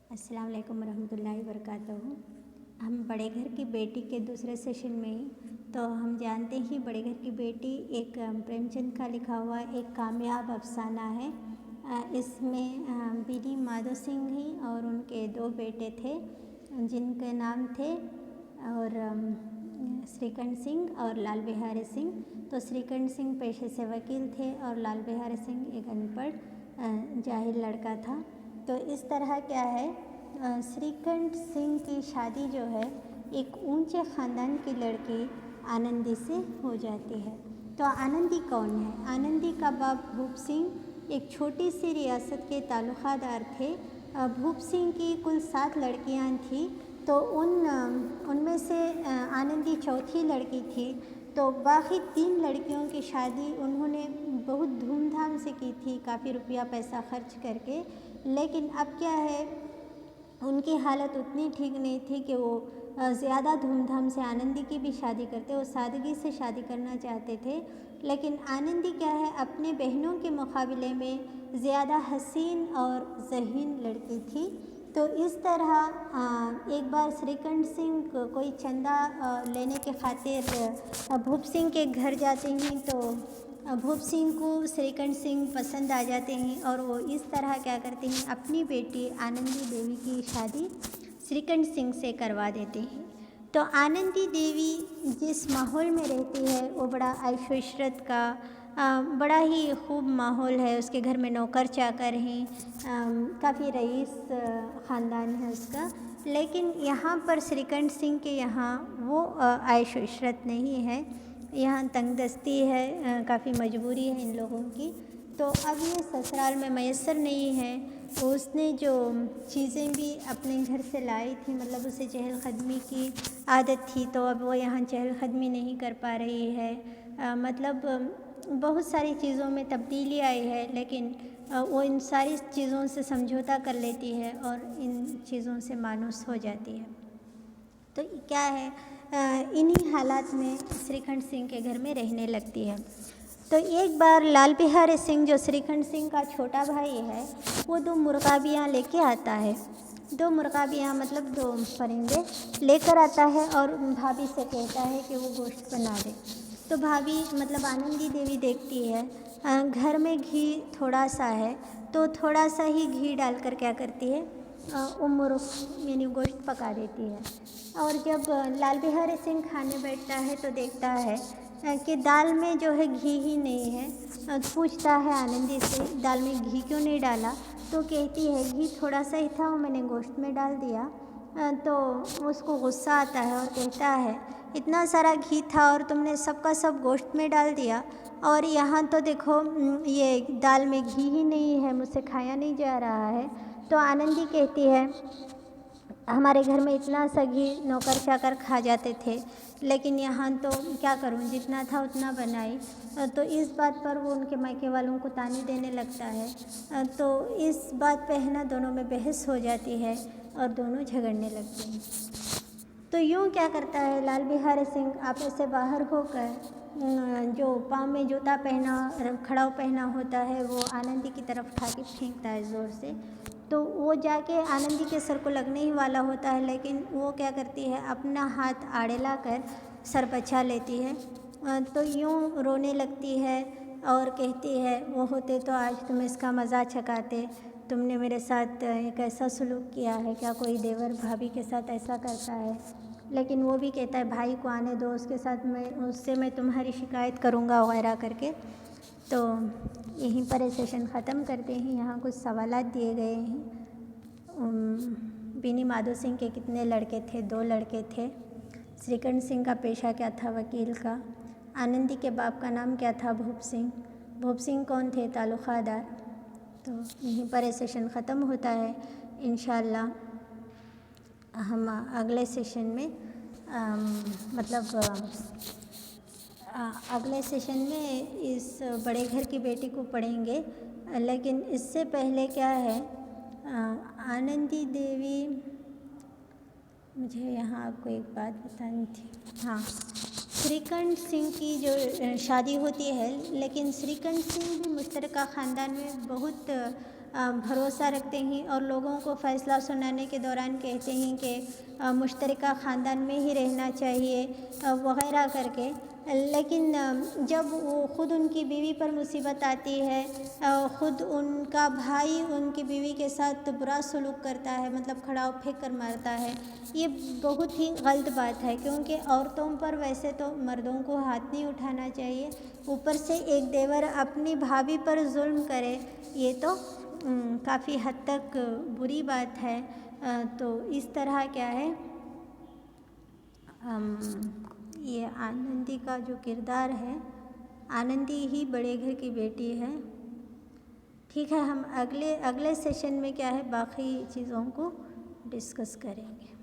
अस्सलाम वालेकुम रहमतुल्लाहि वबरकातुहू। हम बड़े घर की बेटी के दूसरे सेशन में तो हम जानते ही बड़े घर की बेटी एक प्रेमचंद का लिखा हुआ एक कामयाब अफसाना है। इसमें बीनी माधो सिंह ही और उनके दो बेटे थे जिनके नाम थे और श्रीकंठ सिंह और लाल बिहारी सिंह। तो श्रीकंठ सिंह पेशे से वकील थे और लाल बिहारी सिंह एक अनपढ़ जाहिल लड़का था। तो इस तरह क्या है, श्रीकंठ सिंह की शादी जो है एक ऊंचे ख़ानदान की लड़की आनंदी से हो जाती है। तो आनंदी कौन है? आनंदी का बाप भूप सिंह एक छोटी सी रियासत के ताल्लुकादार थे। भूप सिंह की कुल 7 लड़कियां थीं, तो उनमें से आनंदी चौथी लड़की थी। तो बाकी 3 लड़कियों की शादी उन्होंने बहुत धूमधाम से की थी, काफ़ी रुपया पैसा खर्च करके। लेकिन अब क्या है, उनकी हालत उतनी ठीक नहीं थी कि वो ज़्यादा धूमधाम से आनंदी की भी शादी करते। वो सादगी से शादी करना चाहते थे। लेकिन आनंदी क्या है, अपने बहनों के मुकाबले में ज़्यादा हसीन और ज़हीन लड़की थी। तो इस तरह एक बार श्रीकंठ सिंह कोई चंदा लेने के खातिर भूप सिंह के घर जाते हैं। तो भूप सिंह को श्रीकंठ सिंह पसंद आ जाते हैं और वो इस तरह क्या करते हैं, अपनी बेटी आनंदी देवी की शादी श्रीकंठ सिंह से करवा देते हैं। तो आनंदी देवी जिस माहौल में रहती है वो बड़ा ऐशो इशरत का बड़ा ही खूब माहौल है। उसके घर में नौकर चाकर हैं, काफ़ी रईस ख़ानदान है उसका। लेकिन यहाँ पर श्रीकंठ सिंह के यहाँ वो ऐशो इशरत नहीं है, यहाँ तंगदस्ती है, काफ़ी मजबूरी है इन लोगों की। तो अब ये ससुराल में मैसर नहीं है। उसने जो चीज़ें भी अपने घर से लाई थी, मतलब उसे चहलकदमी की आदत थी, तो अब वो यहाँ चहलकदमी नहीं कर पा रही है। मतलब बहुत सारी चीज़ों में तब्दीली आई है, लेकिन वो इन सारी चीज़ों से समझौता कर लेती है और इन चीज़ों से मायूस हो जाती है। तो क्या है, इन्हीं हालात में श्रीकंठ सिंह के घर में रहने लगती है। तो एक बार लाल बिहारी सिंह जो श्रीकंठ सिंह का छोटा भाई है, वो 2 मुर्गाबियाँ लेके आता है। 2 मुर्गाबियाँ मतलब 2 परिंदे लेकर आता है और भाभी से कहता है कि वो गोश्त बना दे। तो भाभी मतलब आनंदी देवी देखती है घर में घी थोड़ा सा है, तो थोड़ा सा ही घी डालकर क्या करती है, मुर्ग यानी गोश्त पका देती है। और जब लाल बिहारी सिंह खाने बैठता है तो देखता है कि दाल में जो है घी ही नहीं है। पूछता है आनंदी से, दाल में घी क्यों नहीं डाला? तो कहती है घी थोड़ा सा ही था, वो मैंने गोश्त में डाल दिया। तो उसको गुस्सा आता है और कहता है इतना सारा घी था और तुमने सबका सब गोश्त में डाल दिया, और यहाँ तो देखो ये दाल में घी ही नहीं है, मुझसे खाया नहीं जा रहा है। तो आनंदी कहती है हमारे घर में इतना सा घी नौकर चाकर खा जाते थे, लेकिन यहाँ तो क्या करूँ, जितना था उतना बनाई। तो इस बात पर वो उनके मायके वालों को ताने देने लगता है। तो इस बात पे है ना दोनों में बहस हो जाती है और दोनों झगड़ने लगते हैं। तो यूँ क्या करता है लाल बिहारी सिंह आपस से बाहर होकर जो पाँव में जूता पहना खड़ाऊ पहना होता है वो आनंदी की तरफ उठा के फेंकता है ज़ोर से। तो वो जाके आनंदी के सर को लगने ही वाला होता है, लेकिन वो क्या करती है अपना हाथ आड़े लाकर सर बचा लेती है। तो यूँ रोने लगती है और कहती है वो होते तो आज तुम इसका मज़ा चखाते, तुमने मेरे साथ एक ऐसा सलूक किया है, क्या कोई देवर भाभी के साथ ऐसा करता है? लेकिन वो भी कहता है भाई को आने दो, उससे मैं तुम्हारी शिकायत करूँगा वगैरह करके। तो यहीं पर ये सेशन ख़त्म करते हैं। यहाँ कुछ सवालात दिए गए हैं। बीनी माधो सिंह के कितने लड़के थे? 2 लड़के थे। श्रीकंठ सिंह का पेशा क्या था? वकील का। आनंदी के बाप का नाम क्या था? भूप सिंह। भूप सिंह कौन थे? ताल्लुकादार। तो यहीं पर ये सेशन ख़त्म होता है। इंशाअल्लाह हम अगले सेशन में अगले सेशन में इस बड़े घर की बेटी को पढ़ेंगे। लेकिन इससे पहले क्या है, आनंदी देवी, मुझे यहाँ आपको एक बात बतानी थी। हाँ, श्रीकंठ सिंह की जो शादी होती है, लेकिन श्रीकंठ सिंह भी मुश्तरका ख़ानदान में बहुत भरोसा रखते हैं और लोगों को फ़ैसला सुनाने के दौरान कहते हैं कि मुश्तरका ख़ानदान में ही रहना चाहिए वग़ैरह करके। लेकिन जब वो ख़ुद उनकी बीवी पर मुसीबत आती है, ख़ुद उनका भाई उनकी बीवी के साथ बुरा सलूक करता है, मतलब खड़ाव फेंक कर मारता है, ये बहुत ही गलत बात है। क्योंकि औरतों पर वैसे तो मर्दों को हाथ नहीं उठाना चाहिए, ऊपर से एक देवर अपनी भाभी पर जुल्म करे, ये तो काफ़ी हद तक बुरी बात है। तो इस तरह क्या है, ये आनंदी का जो किरदार है, आनंदी ही बड़े घर की बेटी है। ठीक है, हम अगले सेशन में क्या है बाकी चीज़ों को डिस्कस करेंगे।